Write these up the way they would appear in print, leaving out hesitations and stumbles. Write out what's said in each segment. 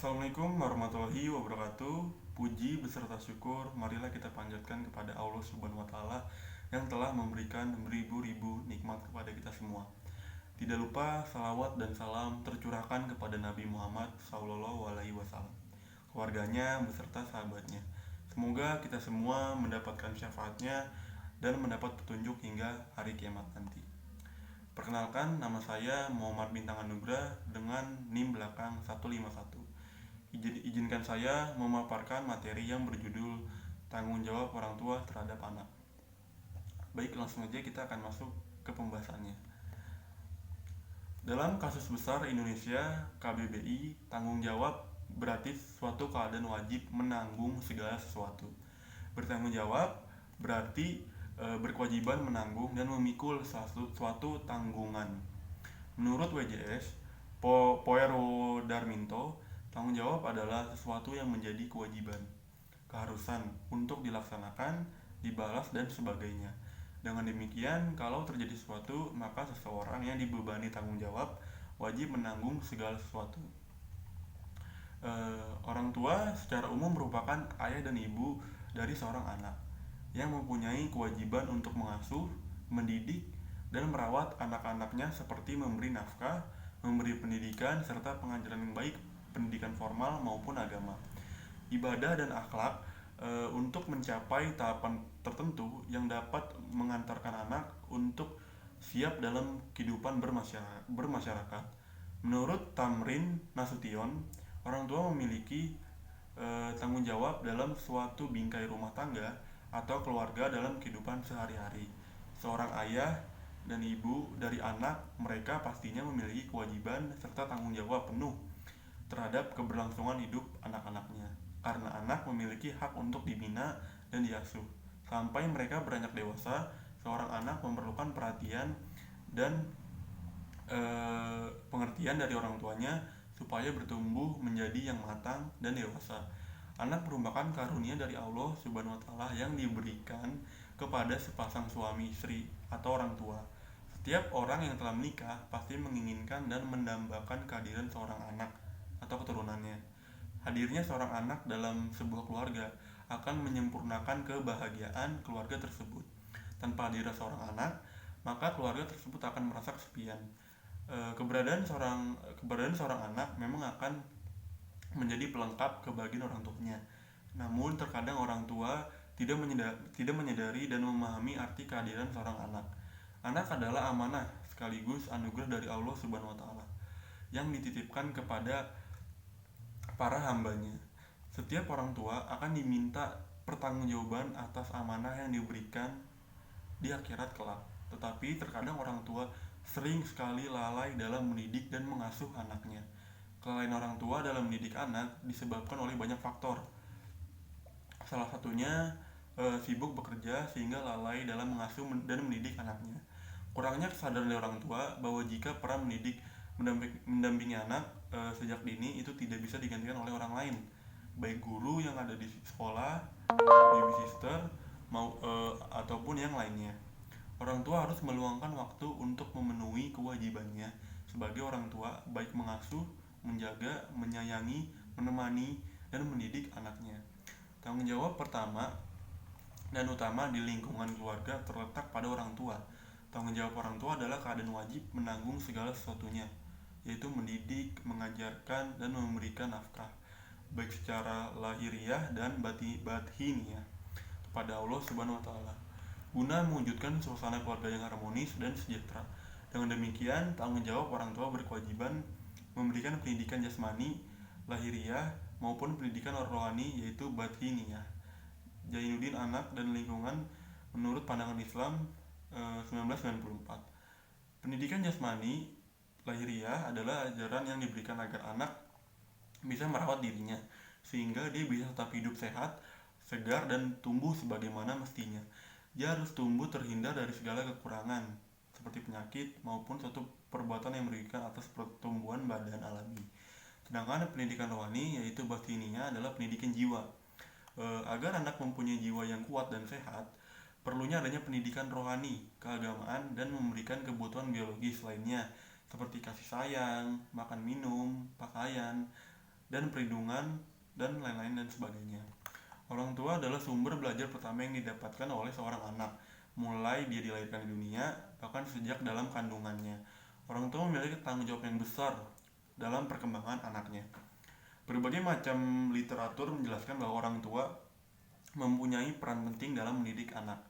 Assalamualaikum warahmatullahi wabarakatuh. Puji beserta syukur marilah kita panjatkan kepada Allah Subhanahu wa taala yang telah memberikan beribu-ribu nikmat kepada kita semua. Tidak lupa salawat dan salam tercurahkan kepada Nabi Muhammad SAW, keluarganya beserta sahabatnya. Semoga kita semua mendapatkan syafaatnya dan mendapat petunjuk hingga hari kiamat nanti. Perkenalkan, nama saya Muhammad Bintang Anugrah dengan NIM belakang 151. Izinkan saya memaparkan materi yang berjudul tanggung jawab orang tua terhadap anak. Baik, langsung aja kita akan masuk ke pembahasannya. Dalam kasus besar Indonesia, KBBI, tanggung jawab berarti suatu keadaan wajib menanggung segala sesuatu. Bertanggung jawab berarti berkewajiban menanggung dan memikul suatu tanggungan. Menurut WJS, Poero Darminto, tanggung jawab adalah sesuatu yang menjadi kewajiban, keharusan untuk dilaksanakan, dibalas, dan sebagainya. Dengan demikian, kalau terjadi sesuatu, maka seseorang yang dibebani tanggung jawab wajib menanggung segala sesuatu. Orang tua secara umum merupakan ayah dan ibu dari seorang anak yang mempunyai kewajiban untuk mengasuh, mendidik, dan merawat anak-anaknya seperti memberi nafkah, memberi pendidikan, serta pengajaran yang baik, pendidikan formal maupun agama, ibadah dan akhlak untuk mencapai tahapan tertentu yang dapat mengantarkan anak untuk siap dalam kehidupan bermasyarakat. Menurut Tamrin Nasution, orang tua memiliki tanggung jawab dalam suatu bingkai rumah tangga atau keluarga dalam kehidupan sehari-hari. Seorang ayah dan ibu dari anak mereka pastinya memiliki kewajiban serta tanggung jawab penuh terhadap keberlangsungan hidup anak-anaknya, karena anak memiliki hak untuk dibina dan diasuh. Sampai mereka beranjak dewasa, seorang anak memerlukan perhatian dan pengertian dari orang tuanya supaya bertumbuh menjadi yang matang dan dewasa. Anak merupakan karunia dari Allah Subhanahu wa taala yang diberikan kepada sepasang suami istri atau orang tua. Setiap orang yang telah menikah pasti menginginkan dan mendambakan kehadiran seorang anak atau keturunannya. Hadirnya seorang anak dalam sebuah keluarga akan menyempurnakan kebahagiaan keluarga tersebut. Tanpa hadirnya seorang anak, maka keluarga tersebut akan merasa kesepian. Keberadaan seorang anak memang akan menjadi pelengkap kebahagiaan orang tuanya. Namun terkadang orang tua tidak menyadari dan memahami arti kehadiran seorang anak. Anak adalah amanah sekaligus anugerah dari Allah Subhanahu wa taala yang dititipkan kepada para hambanya. Setiap orang tua akan diminta pertanggungjawaban atas amanah yang diberikan di akhirat kelak. Tetapi terkadang orang tua sering sekali lalai dalam mendidik dan mengasuh anaknya. Kelalaian orang tua dalam mendidik anak disebabkan oleh banyak faktor. Salah satunya sibuk bekerja sehingga lalai dalam mengasuh dan mendidik anaknya. Kurangnya kesadaran dari orang tua bahwa jika peran mendampingi anak sejak dini itu tidak bisa digantikan oleh orang lain, baik guru yang ada di sekolah, babysitter, ataupun yang lainnya. Orang tua harus meluangkan waktu untuk memenuhi kewajibannya sebagai orang tua, baik mengasuh, menjaga, menyayangi, menemani, dan mendidik anaknya. Tanggung jawab pertama dan utama di lingkungan keluarga terletak pada orang tua. Tanggung jawab orang tua adalah keadaan wajib menanggung segala sesuatunya, yaitu mendidik, mengajarkan, dan memberikan nafkah, baik secara lahiriah dan batiniah kepada Allah Subhanahu wa taala, guna mewujudkan suasana keluarga yang harmonis dan sejahtera. Dengan demikian, tanggung jawab orang tua berkewajiban memberikan pendidikan jasmani, lahiriah, maupun pendidikan rohani yaitu batiniah. Jainuddin Anak dan Lingkungan menurut pandangan Islam 1994. Pendidikan jasmani lahiriah adalah ajaran yang diberikan agar anak bisa merawat dirinya sehingga dia bisa tetap hidup sehat, segar, dan tumbuh sebagaimana mestinya. Dia harus tumbuh terhindar dari segala kekurangan seperti penyakit maupun suatu perbuatan yang merugikan atas pertumbuhan badan alami. Sedangkan pendidikan rohani yaitu batiniah adalah pendidikan jiwa. Agar anak mempunyai jiwa yang kuat dan sehat, perlunya adanya pendidikan rohani, keagamaan, dan memberikan kebutuhan biologis lainnya seperti kasih sayang, makan minum, pakaian, dan perlindungan, dan lain-lain dan sebagainya. Orang tua adalah sumber belajar pertama yang didapatkan oleh seorang anak, mulai dia dilahirkan di dunia, bahkan sejak dalam kandungannya. Orang tua memiliki tanggung jawab yang besar dalam perkembangan anaknya. Berbagai macam literatur menjelaskan bahwa orang tua mempunyai peran penting dalam mendidik anak,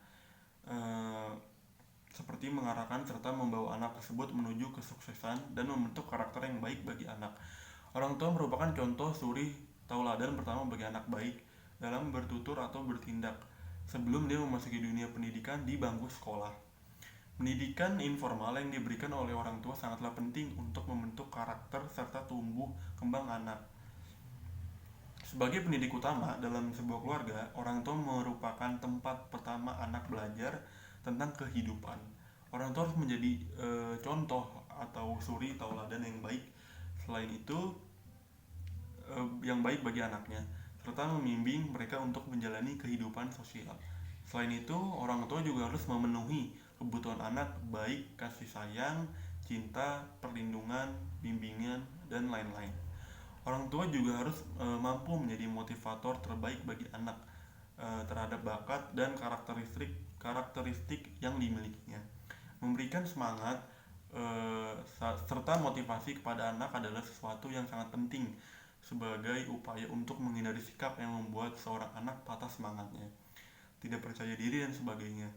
seperti mengarahkan serta membawa anak tersebut menuju kesuksesan dan membentuk karakter yang baik bagi anak. Orang tua merupakan contoh suri tauladan pertama bagi anak baik dalam bertutur atau bertindak sebelum dia memasuki dunia pendidikan di bangku sekolah. Pendidikan informal yang diberikan oleh orang tua sangatlah penting untuk membentuk karakter serta tumbuh kembang anak. Sebagai pendidik utama dalam sebuah keluarga, orang tua merupakan tempat pertama anak belajar tentang kehidupan. Orang tua harus menjadi contoh atau suri tauladan yang baik. Selain itu, yang baik bagi anaknya, serta membimbing mereka untuk menjalani kehidupan sosial. Selain itu, orang tua juga harus memenuhi kebutuhan anak, baik kasih sayang, cinta, perlindungan, bimbingan, dan lain-lain. Orang tua juga harus mampu menjadi motivator terbaik bagi anak terhadap bakat dan karakteristik yang dimilikinya. Memberikan semangat serta motivasi kepada anak adalah sesuatu yang sangat penting sebagai upaya untuk menghindari sikap yang membuat seorang anak patah semangatnya, tidak percaya diri dan sebagainya.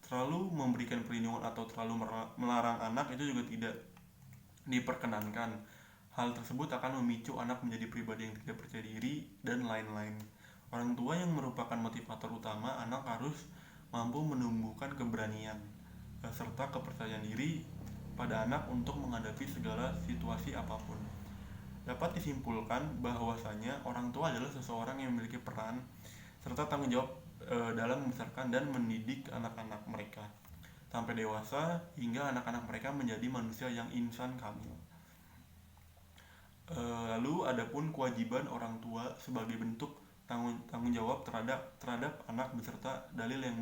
Terlalu memberikan perlindungan atau terlalu melarang anak itu juga tidak diperkenankan. Hal tersebut akan memicu anak menjadi pribadi yang tidak percaya diri dan lain-lain. Orang tua yang merupakan motivator utama anak harus mampu menumbuhkan keberanian serta kepercayaan diri pada anak untuk menghadapi segala situasi apapun. Dapat disimpulkan bahwasanya orang tua adalah seseorang yang memiliki peran serta tanggung jawab dalam membesarkan dan mendidik anak-anak mereka sampai dewasa hingga anak-anak mereka menjadi manusia yang insan kamil. Lalu adapun kewajiban orang tua sebagai bentuk tanggung jawab terhadap anak beserta dalil yang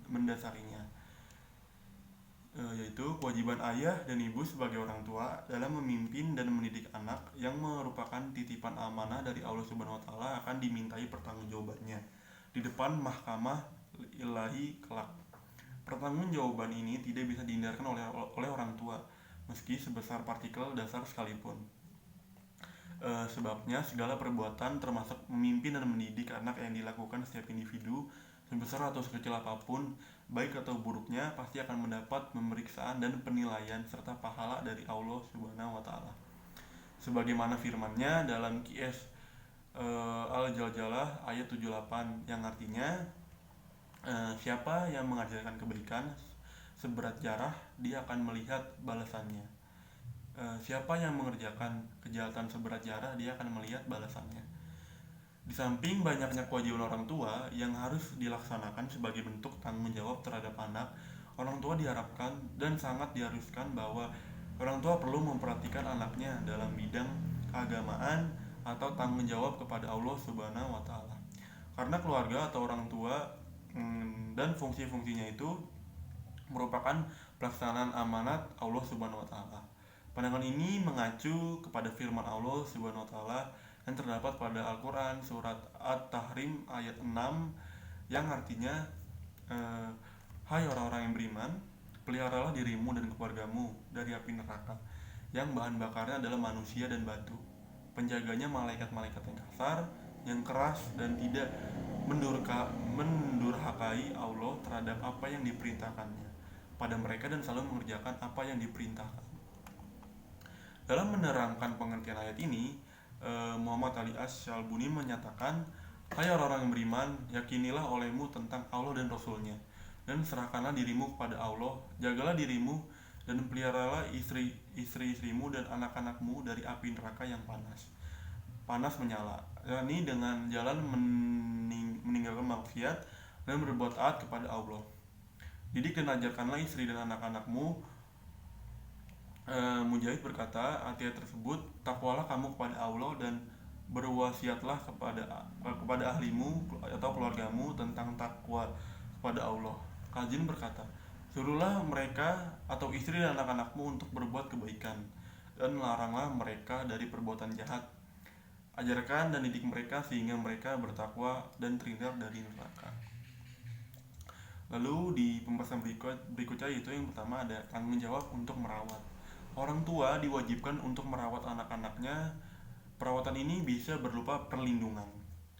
mendasarinya, yaitu kewajiban ayah dan ibu sebagai orang tua dalam memimpin dan mendidik anak yang merupakan titipan amanah dari Allah Subhanahu wa taala akan dimintai pertanggungjawabannya di depan mahkamah ilahi kelak. Pertanggungjawaban ini tidak bisa dihindarkan oleh orang tua meski sebesar partikel dasar sekalipun. Sebabnya segala perbuatan termasuk memimpin dan mendidik anak yang dilakukan setiap individu sebesar atau sekecil apapun, baik atau buruknya, pasti akan mendapat pemeriksaan dan penilaian serta pahala dari Allah Subhanahu wa taala. Sebagaimana firman-Nya dalam Qiyas Al-Jaljalah ayat 78 yang artinya siapa yang mengajarkan kebaikan seberat jarah, dia akan melihat balasannya. Siapa yang mengerjakan kejahatan seberat jarah, dia akan melihat balasannya. Di samping banyaknya kewajiban orang tua yang harus dilaksanakan sebagai bentuk tanggung jawab terhadap anak, orang tua diharapkan dan sangat diharuskan bahwa orang tua perlu memperhatikan anaknya dalam bidang keagamaan atau tanggung jawab kepada Allah Subhanahu wa taala. Karena keluarga atau orang tua dan fungsi-fungsinya itu merupakan pelaksanaan amanat Allah Subhanahu wa taala. Pandangan ini mengacu kepada firman Allah Subhanahu wa taala yang terdapat pada Al-Qur'an surat At-Tahrim ayat 6 yang artinya hai orang-orang yang beriman, peliharalah dirimu dan keluargamu dari api neraka yang bahan bakarnya adalah manusia dan batu. Penjaganya malaikat-malaikat yang kasar, yang keras dan tidak mendurhakai Allah terhadap apa yang diperintahkannya pada mereka dan selalu mengerjakan apa yang diperintahkan. Dalam menerangkan pengertian ayat ini, Muhammad Ali Asy-Syalbuni menyatakan, hai orang-orang yang beriman, yakinilah olehmu tentang Allah dan Rasul-Nya, dan serahkanlah dirimu kepada Allah, jagalah dirimu dan peliharalah istri-istrimu dan anak-anakmu dari api neraka yang panas menyala, yakni dengan jalan meninggalkan maksiat dan berbuat taat kepada Allah. Didik dan ajarkanlah istri dan anak-anakmu. Mujahid berkata, ayat tersebut, takwalah kamu kepada Allah dan berwasiatlah kepada ahlimu atau keluargamu tentang takwa kepada Allah. Qazin berkata, suruhlah mereka atau istri dan anak-anakmu untuk berbuat kebaikan dan laranglah mereka dari perbuatan jahat. Ajarkan dan didik mereka sehingga mereka bertakwa dan terhindar dari neraka. Lalu di pembahasan berikutnya, yaitu yang pertama ada tanggung jawab untuk merawat. Orang tua diwajibkan untuk merawat anak-anaknya. Perawatan ini bisa berupa perlindungan.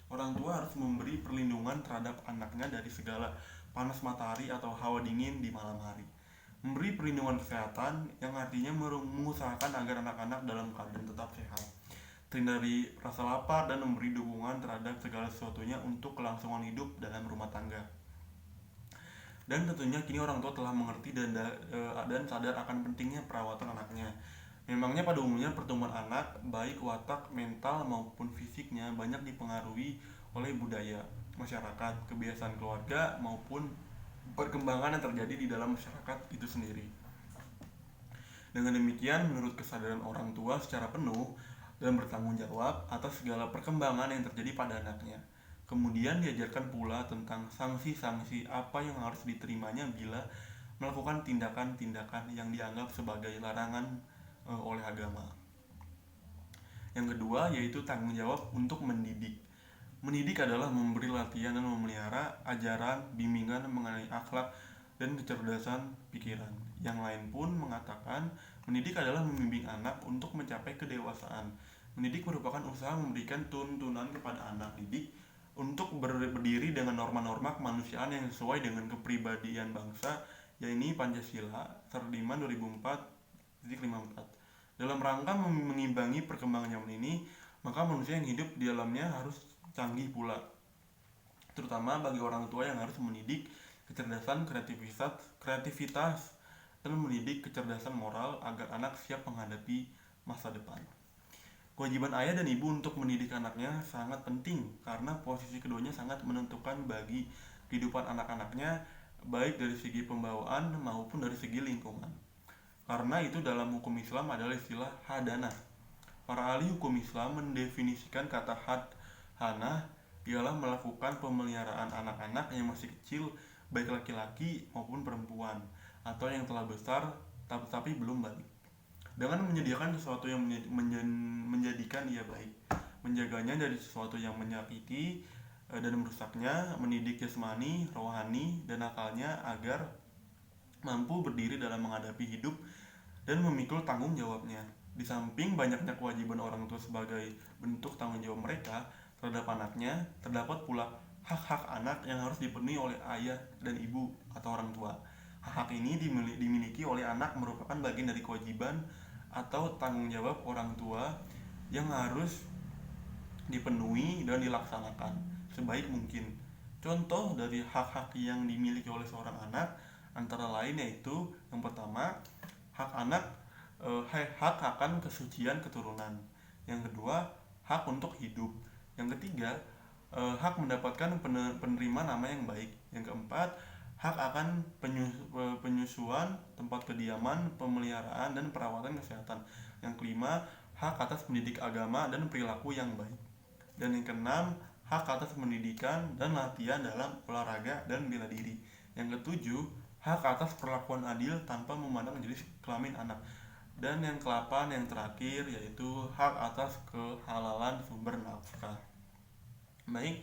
Orang tua harus memberi perlindungan terhadap anaknya dari segala panas matahari atau hawa dingin di malam hari. Memberi perlindungan kesehatan yang artinya mengusahakan agar anak-anak dalam keadaan tetap sehat, terhindar dari rasa lapar, dan memberi dukungan terhadap segala sesuatunya untuk kelangsungan hidup dalam rumah tangga. Dan tentunya kini orang tua telah mengerti dan sadar akan pentingnya perawatan anaknya. Memangnya pada umumnya pertumbuhan anak, baik watak, mental maupun fisiknya, banyak dipengaruhi oleh budaya, masyarakat, kebiasaan keluarga, maupun perkembangan yang terjadi di dalam masyarakat itu sendiri. Dengan demikian, menurut kesadaran orang tua secara penuh dan bertanggung jawab atas segala perkembangan yang terjadi pada anaknya. Kemudian diajarkan pula tentang sanksi-sanksi apa yang harus diterimanya bila melakukan tindakan-tindakan yang dianggap sebagai larangan oleh agama. Yang kedua yaitu tanggung jawab untuk mendidik. Mendidik adalah memberi latihan dan memelihara ajaran, bimbingan mengenai akhlak dan kecerdasan pikiran. Yang lain pun mengatakan mendidik adalah membimbing anak untuk mencapai kedewasaan. Mendidik merupakan usaha memberikan tuntunan kepada anak didik untuk berdiri dengan norma-norma kemanusiaan yang sesuai dengan kepribadian bangsa, yaitu Pancasila Terdiman 2004-54. Dalam rangka mengimbangi perkembangan zaman ini, maka manusia yang hidup di dalamnya harus canggih pula, terutama bagi orang tua yang harus mendidik kecerdasan, kreativitas dan mendidik kecerdasan moral agar anak siap menghadapi masa depan. Kewajiban ayah dan ibu untuk mendidik anaknya sangat penting karena posisi keduanya sangat menentukan bagi kehidupan anak-anaknya, baik dari segi pembawaan maupun dari segi lingkungan. Karena itu dalam hukum Islam adalah istilah hadanah. Para ahli hukum Islam mendefinisikan kata hadanah ialah melakukan pemeliharaan anak-anak yang masih kecil, baik laki-laki maupun perempuan, atau yang telah besar tapi belum balik, dengan menyediakan sesuatu yang menjadikan ia baik, menjaganya dari sesuatu yang menyakiti dan merusaknya, mendidik jasmani, rohani, dan akalnya agar mampu berdiri dalam menghadapi hidup dan memikul tanggung jawabnya. Di samping banyaknya kewajiban orang tua sebagai bentuk tanggung jawab mereka terhadap anaknya, terdapat pula hak-hak anak yang harus dipenuhi oleh ayah dan ibu atau orang tua. Hak ini dimiliki oleh anak merupakan bagian dari kewajiban atau tanggung jawab orang tua yang harus dipenuhi dan dilaksanakan sebaik mungkin. Contoh dari hak-hak yang dimiliki oleh seorang anak antara lain yaitu yang pertama, hak anak hak akan kesucian keturunan. Yang kedua, hak untuk hidup. Yang ketiga, hak mendapatkan penerima nama yang baik. Yang keempat, hak akan penyusuan tempat kediaman, pemeliharaan dan perawatan kesehatan. Yang kelima, hak atas pendidik agama dan perilaku yang baik. Dan yang keenam, hak atas pendidikan dan latihan dalam olahraga dan bela diri. Yang ketujuh, hak atas perlakuan adil tanpa memandang jenis kelamin anak. Dan yang ke-8 yang terakhir yaitu hak atas kehalalan sumber nafkah. Baik,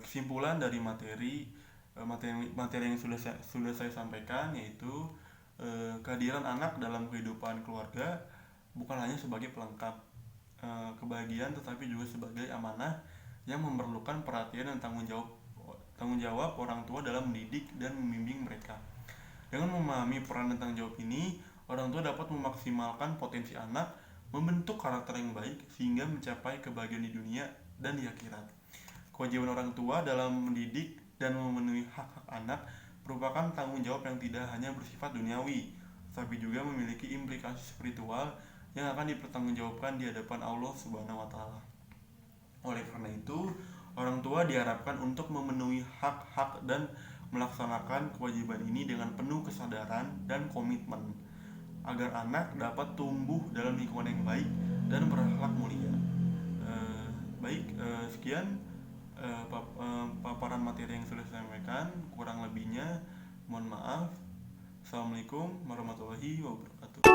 kesimpulan dari materi yang sudah saya sampaikan yaitu kehadiran anak dalam kehidupan keluarga bukan hanya sebagai pelengkap kebahagiaan, tetapi juga sebagai amanah yang memerlukan perhatian dan tanggung jawab orang tua dalam mendidik dan membimbing mereka. Dengan memahami peran dan tanggung jawab ini, orang tua dapat memaksimalkan potensi anak, membentuk karakter yang baik sehingga mencapai kebahagiaan di dunia dan di akhirat. Kewajiban orang tua dalam mendidik dan memenuhi hak-hak anak merupakan tanggung jawab yang tidak hanya bersifat duniawi, tapi juga memiliki implikasi spiritual yang akan dipertanggungjawabkan di hadapan Allah Subhanahu wa Ta'ala. Oleh karena itu, orang tua diharapkan untuk memenuhi hak-hak dan melaksanakan kewajiban ini dengan penuh kesadaran dan komitmen agar anak dapat tumbuh dalam lingkungan yang baik dan berakhlak mulia. Sekian paparan materi yang sudah saya sampaikan. Kurang lebihnya mohon maaf. Assalamualaikum warahmatullahi wabarakatuh.